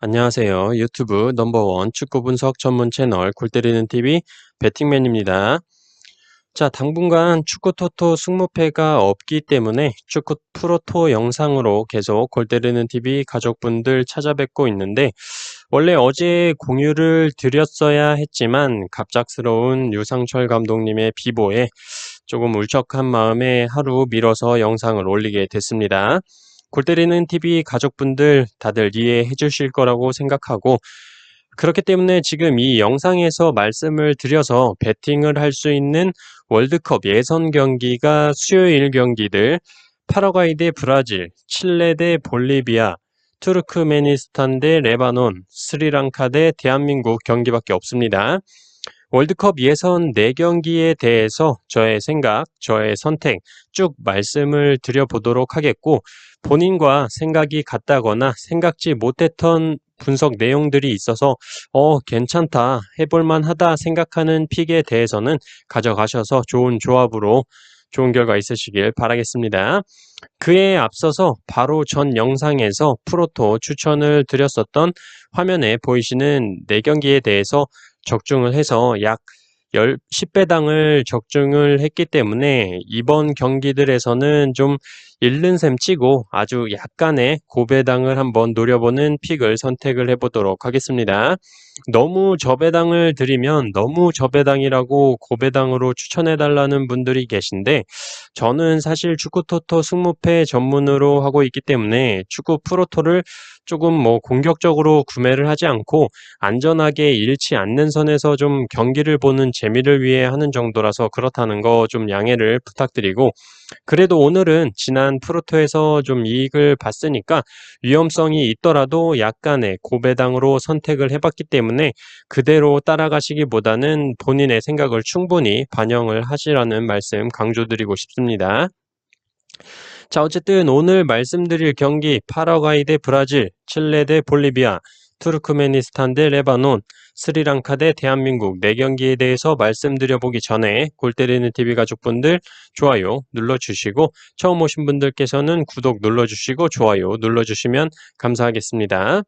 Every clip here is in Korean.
안녕하세요. 유튜브 넘버원 축구 분석 전문 채널 골때리는 TV 배팅맨입니다. 자, 당분간 축구 토토 승무패가 없기 때문에 축구 프로토 영상으로 계속 골때리는 TV 가족분들 찾아뵙고 있는데, 원래 어제 공유를 드렸어야 했지만 갑작스러운 유상철 감독님의 비보에 조금 울적한 마음에 하루 미뤄서 영상을 올리게 됐습니다. 골때리는 TV 가족분들 다들 이해해 주실 거라고 생각하고, 그렇기 때문에 지금 이 영상에서 말씀을 드려서 베팅을 할 수 있는 월드컵 예선 경기가 수요일 경기들 파라과이 대 브라질, 칠레 대 볼리비아, 투르크메니스탄 대 레바논, 스리랑카 대 대한민국 경기밖에 없습니다. 월드컵 예선 4경기에 대해서 저의 생각, 저의 선택 쭉 말씀을 드려보도록 하겠고, 본인과 생각이 같다거나 생각지 못했던 분석 내용들이 있어서 괜찮다, 해볼만 하다 생각하는 픽에 대해서는 가져가셔서 좋은 조합으로 좋은 결과 있으시길 바라겠습니다. 그에 앞서서 바로 전 영상에서 프로토 추천을 드렸었던 화면에 보이시는 4경기에 대해서 적중을 해서 약 10배당을 적중을 했기 때문에 이번 경기들에서는 좀 잃는 셈 치고 아주 약간의 고배당을 한번 노려보는 픽을 선택을 해보도록 하겠습니다. 너무 저배당을 드리면 너무 저배당이라고 고배당으로 추천해달라는 분들이 계신데, 저는 사실 축구 토토 승무패 전문으로 하고 있기 때문에 축구 프로토를 조금 공격적으로 구매를 하지 않고 안전하게 잃지 않는 선에서 좀 경기를 보는 재미를 위해 하는 정도라서 그렇다는 거 좀 양해를 부탁드리고, 그래도 오늘은 지난 프로토에서 좀 이익을 봤으니까 위험성이 있더라도 약간의 고배당으로 선택을 해봤기 때문에 그대로 따라가시기보다는 본인의 생각을 충분히 반영을 하시라는 말씀 강조드리고 싶습니다. 자, 어쨌든 오늘 말씀드릴 경기 파라과이 대 브라질, 칠레 대 볼리비아, 투르크메니스탄 대 레바논, 스리랑카 대 대한민국 4경기에 대해서 말씀드려보기 전에 골때리는 TV 가족분들 좋아요 눌러주시고, 처음 오신 분들께서는 구독 눌러주시고 좋아요 눌러주시면 감사하겠습니다.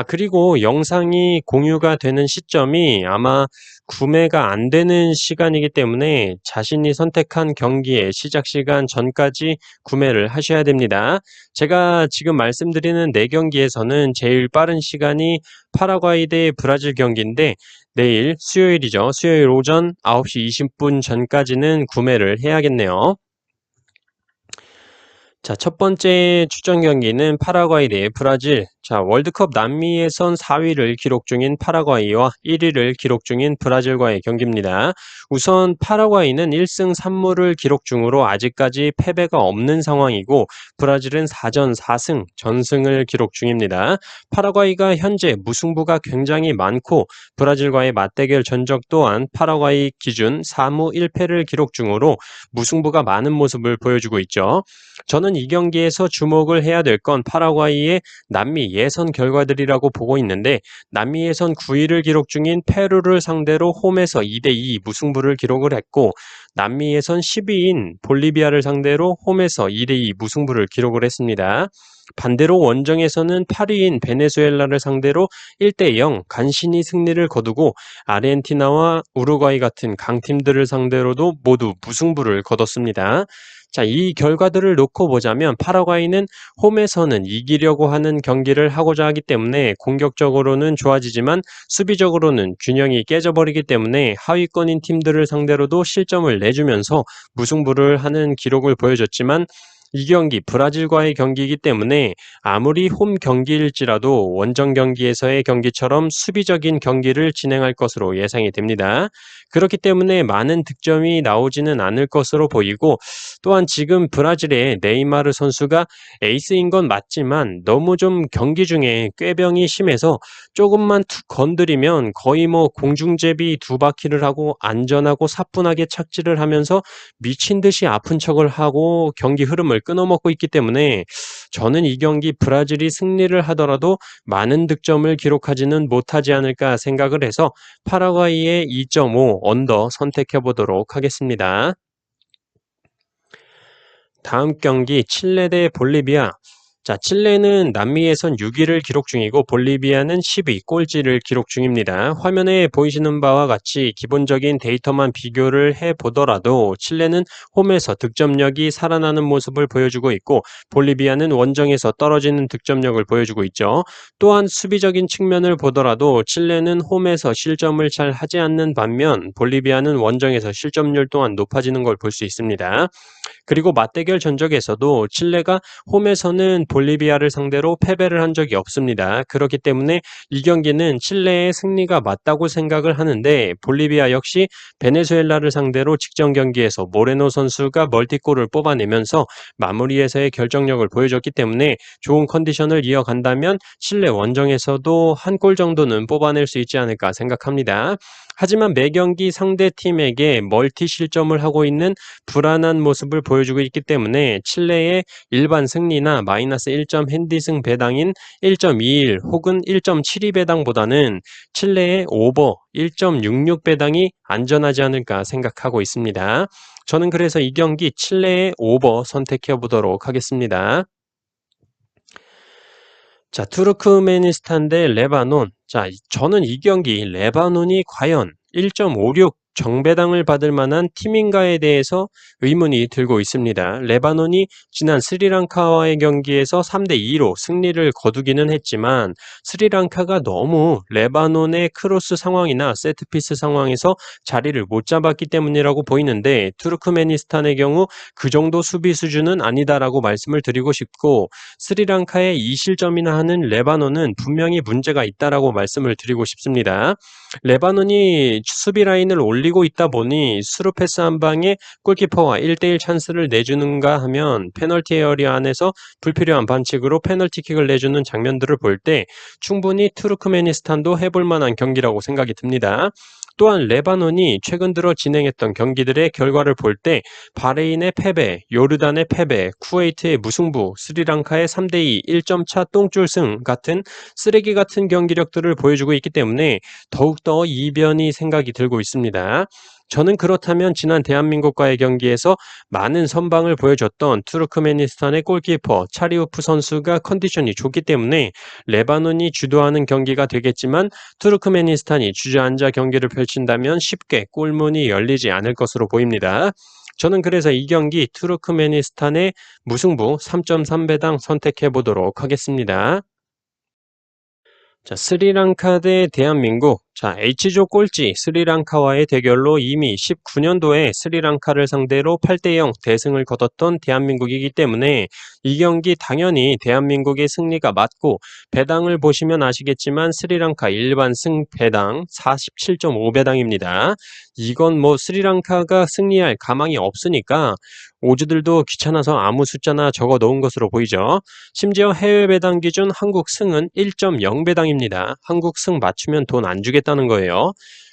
그리고 영상이 공유가 되는 시점이 아마 구매가 안 되는 시간이기 때문에 자신이 선택한 경기의 시작 시간 전까지 구매를 하셔야 됩니다. 제가 지금 말씀드리는 4경기에서는 제일 빠른 시간이 파라과이 대 브라질 경기인데, 내일 수요일이죠. 수요일 오전 9시 20분 전까지는 구매를 해야겠네요. 자, 첫 번째 출전 경기는 파라과이 대 브라질. 자, 월드컵 남미 예선 4위를 기록 중인 파라과이와 1위를 기록 중인 브라질과의 경기입니다. 우선 파라과이는 1승 3무를 기록 중으로 아직까지 패배가 없는 상황이고, 브라질은 4전 4승 전승을 기록 중입니다. 파라과이가 현재 무승부가 굉장히 많고, 브라질과의 맞대결 전적 또한 파라과이 기준 4무 1패를 기록 중으로 무승부가 많은 모습을 보여주고 있죠. 저는 이 경기에서 주목을 해야 될 건 파라과이의 남미 예선 결과들이라고 보고 있는데, 남미 예선 9위를 기록 중인 페루를 상대로 홈에서 2대2 무승부를 기록을 했고, 남미 예선 10위인 볼리비아를 상대로 홈에서 2대2 무승부를 기록을 했습니다. 반대로 원정에서는 8위인 베네수엘라를 상대로 1대0 간신히 승리를 거두고, 아르헨티나와 우루과이 같은 강팀들을 상대로도 모두 무승부를 거뒀습니다. 자, 이 결과들을 놓고 보자면 파라과이는 홈에서는 이기려고 하는 경기를 하고자 하기 때문에 공격적으로는 좋아지지만 수비적으로는 균형이 깨져버리기 때문에 하위권인 팀들을 상대로도 실점을 내주면서 무승부를 하는 기록을 보여줬지만, 이 경기 브라질과의 경기이기 때문에 아무리 홈 경기일지라도 원정 경기에서의 경기처럼 수비적인 경기를 진행할 것으로 예상이 됩니다. 그렇기 때문에 많은 득점이 나오지는 않을 것으로 보이고, 또한 지금 브라질의 네이마르 선수가 에이스인 건 맞지만 너무 좀 경기 중에 꾀병이 심해서 조금만 툭 건드리면 거의 공중제비 2바퀴를 하고 안전하고 사뿐하게 착지를 하면서 미친 듯이 아픈 척을 하고 경기 흐름을 끊어먹고 있기 때문에, 저는 이 경기 브라질이 승리를 하더라도 많은 득점을 기록하지는 못하지 않을까 생각을 해서 파라과이의 2.5 언더 선택해 보도록 하겠습니다. 다음 경기 칠레 대 볼리비아. 자, 칠레는 남미에선 6위를 기록 중이고 볼리비아는 10위 꼴찌를 기록 중입니다. 화면에 보이시는 바와 같이 기본적인 데이터만 비교를 해보더라도 칠레는 홈에서 득점력이 살아나는 모습을 보여주고 있고 볼리비아는 원정에서 떨어지는 득점력을 보여주고 있죠. 또한 수비적인 측면을 보더라도 칠레는 홈에서 실점을 잘 하지 않는 반면 볼리비아는 원정에서 실점률 또한 높아지는 걸 볼 수 있습니다. 그리고 맞대결 전적에서도 칠레가 홈에서는 볼리비아를 상대로 패배를 한 적이 없습니다. 그렇기 때문에 이 경기는 칠레의 승리가 맞다고 생각을 하는데 볼리비아 역시 베네수엘라를 상대로 직전 경기에서 모레노 선수가 멀티골을 뽑아내면서 마무리에서의 결정력을 보여줬기 때문에 좋은 컨디션을 이어간다면 칠레 원정에서도 한 골 정도는 뽑아낼 수 있지 않을까 생각합니다. 하지만 매경기 상대팀에게 멀티 실점을 하고 있는 불안한 모습을 보여주고 있기 때문에 칠레의 일반 승리나 마이너스 1점 핸디승 배당인 1.21 혹은 1.72 배당보다는 칠레의 오버 1.66 배당이 안전하지 않을까 생각하고 있습니다. 저는 그래서 이 경기 칠레의 오버 선택해 보도록 하겠습니다. 자, 투르크메니스탄 대 레바논. 자, 저는 이 경기 레바논이 과연 1.56 정배당을 받을 만한 팀인가에 대해서 의문이 들고 있습니다. 레바논이 지난 스리랑카와의 경기에서 3대2로 승리를 거두기는 했지만 스리랑카가 너무 레바논의 크로스 상황이나 세트피스 상황에서 자리를 못 잡았기 때문이라고 보이는데 투르크메니스탄의 경우 그 정도 수비 수준은 아니다라고 말씀을 드리고 싶고 스리랑카의 2실점이나 하는 레바논은 분명히 문제가 있다라고 말씀을 드리고 싶습니다. 레바논이 수비 라인을 올리고 있다 보니 스루 패스 한 방에 골키퍼와 1대1 찬스를 내주는가 하면 페널티 에어리어 안에서 불필요한 반칙으로 페널티킥을 내주는 장면들을 볼 때 충분히 투르크메니스탄도 해볼 만한 경기라고 생각이 듭니다. 또한 레바논이 최근 들어 진행했던 경기들의 결과를 볼 때 바레인의 패배, 요르단의 패배, 쿠웨이트의 무승부, 스리랑카의 3대2 1점 차 똥줄승 같은 쓰레기 같은 경기력들을 보여주고 있기 때문에 더욱더 이변이 생각이 들고 있습니다. 저는 그렇다면 지난 대한민국과의 경기에서 많은 선방을 보여줬던 투르크메니스탄의 골키퍼 차리우프 선수가 컨디션이 좋기 때문에 레바논이 주도하는 경기가 되겠지만 투르크메니스탄이 주저앉아 경기를 펼친다면 쉽게 골문이 열리지 않을 것으로 보입니다. 저는 그래서 이 경기 투르크메니스탄의 무승부 3.3배당 선택해 보도록 하겠습니다. 자, 스리랑카 대 대한민국. 자, H조 꼴찌 스리랑카와의 대결로 이미 19년도에 스리랑카를 상대로 8대0 대승을 거뒀던 대한민국이기 때문에 이 경기 당연히 대한민국의 승리가 맞고 배당을 보시면 아시겠지만 스리랑카 일반 승 배당 47.5배당입니다. 이건 뭐 스리랑카가 승리할 가망이 없으니까 오주들도 귀찮아서 아무 숫자나 적어 놓은 것으로 보이죠. 심지어 해외 배당 기준 한국 승은 1.0배당입니다. 한국 승 맞추면 돈 안 주겠다는 거예요.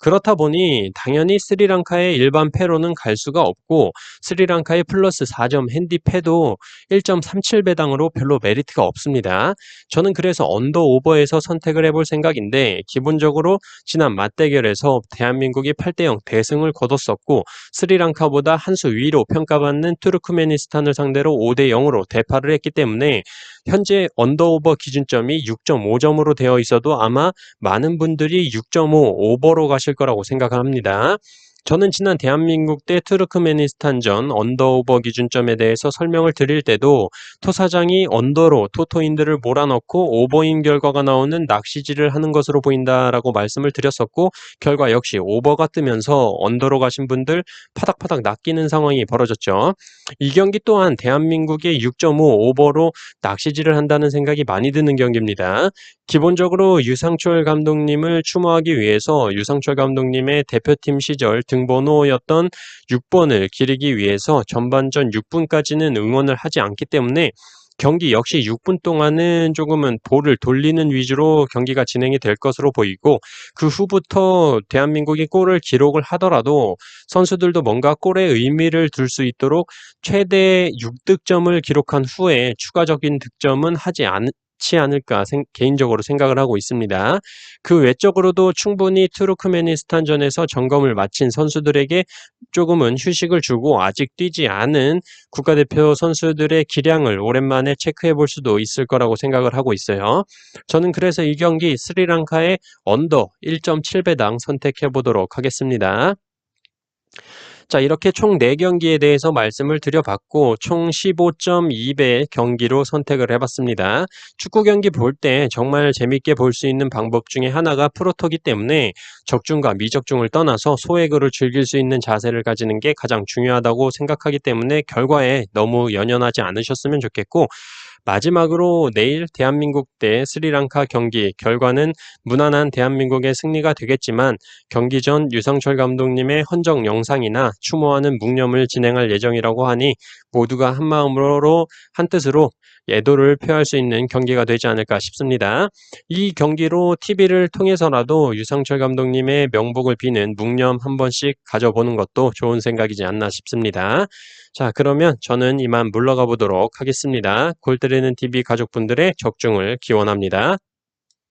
그렇다 보니 당연히 스리랑카의 일반 패로는 갈 수가 없고 스리랑카의 플러스 4점 핸디 패도 1.37배당으로 별로 메리트가 없습니다. 저는 그래서 언더 오버에서 선택을 해볼 생각인데 기본적으로 지난 맞대결에서 대한민국이 8대0 대승을 거뒀었고 스리랑카보다 한 수 위로 평가받는 투르크메니스탄을 상대로 5대0으로 대파를 했기 때문에 현재 언더오버 기준점이 6.5점으로 되어 있어도 아마 많은 분들이 6.5 오버로 가실 거라고 생각합니다. 저는 지난 대한민국 대 투르크메니스탄전 언더오버 기준점에 대해서 설명을 드릴 때도 토사장이 언더로 토토인들을 몰아넣고 오버인 결과가 나오는 낚시질을 하는 것으로 보인다라고 말씀을 드렸었고 결과 역시 오버가 뜨면서 언더로 가신 분들 파닥파닥 낚이는 상황이 벌어졌죠. 이 경기 또한 대한민국의 6.5 오버로 낚시질을 한다는 생각이 많이 드는 경기입니다. 기본적으로 유상철 감독님을 추모하기 위해서 유상철 감독님의 대표팀 시절 등번호였던 6번을 기리기 위해서 전반전 6분까지는 응원을 하지 않기 때문에 경기 역시 6분 동안은 조금은 볼을 돌리는 위주로 경기가 진행이 될 것으로 보이고 그 후부터 대한민국이 골을 기록을 하더라도 선수들도 뭔가 골에 의미를 둘 수 있도록 최대 6득점을 기록한 후에 추가적인 득점은 하지 좋지 않을까 개인적으로 생각을 하고 있습니다. 그 외적으로도 충분히 투르크메니스탄전에서 점검을 마친 선수들에게 조금은 휴식을 주고 아직 뛰지 않은 국가대표 선수들의 기량을 오랜만에 체크해 볼 수도 있을 거라고 생각을 하고 있어요. 저는 그래서 이 경기 스리랑카의 언더 1.7배당 선택해 보도록 하겠습니다. 자, 이렇게 총 4경기에 대해서 말씀을 드려봤고 총 15.2배 경기로 선택을 해봤습니다. 축구 경기 볼 때 정말 재밌게 볼 수 있는 방법 중에 하나가 프로토기 때문에 적중과 미적중을 떠나서 소외구를 즐길 수 있는 자세를 가지는 게 가장 중요하다고 생각하기 때문에 결과에 너무 연연하지 않으셨으면 좋겠고, 마지막으로 내일 대한민국 대 스리랑카 경기 결과는 무난한 대한민국의 승리가 되겠지만 경기 전 유상철 감독님의 헌정 영상이나 추모하는 묵념을 진행할 예정이라고 하니 모두가 한마음으로 한뜻으로 애도를 표할 수 있는 경기가 되지 않을까 싶습니다. 이 경기로 TV를 통해서라도 유상철 감독님의 명복을 비는 묵념 한 번씩 가져보는 것도 좋은 생각이지 않나 싶습니다. 자, 그러면 저는 이만 물러가 보도록 하겠습니다. 골 때리는 TV 가족분들의 적중을 기원합니다.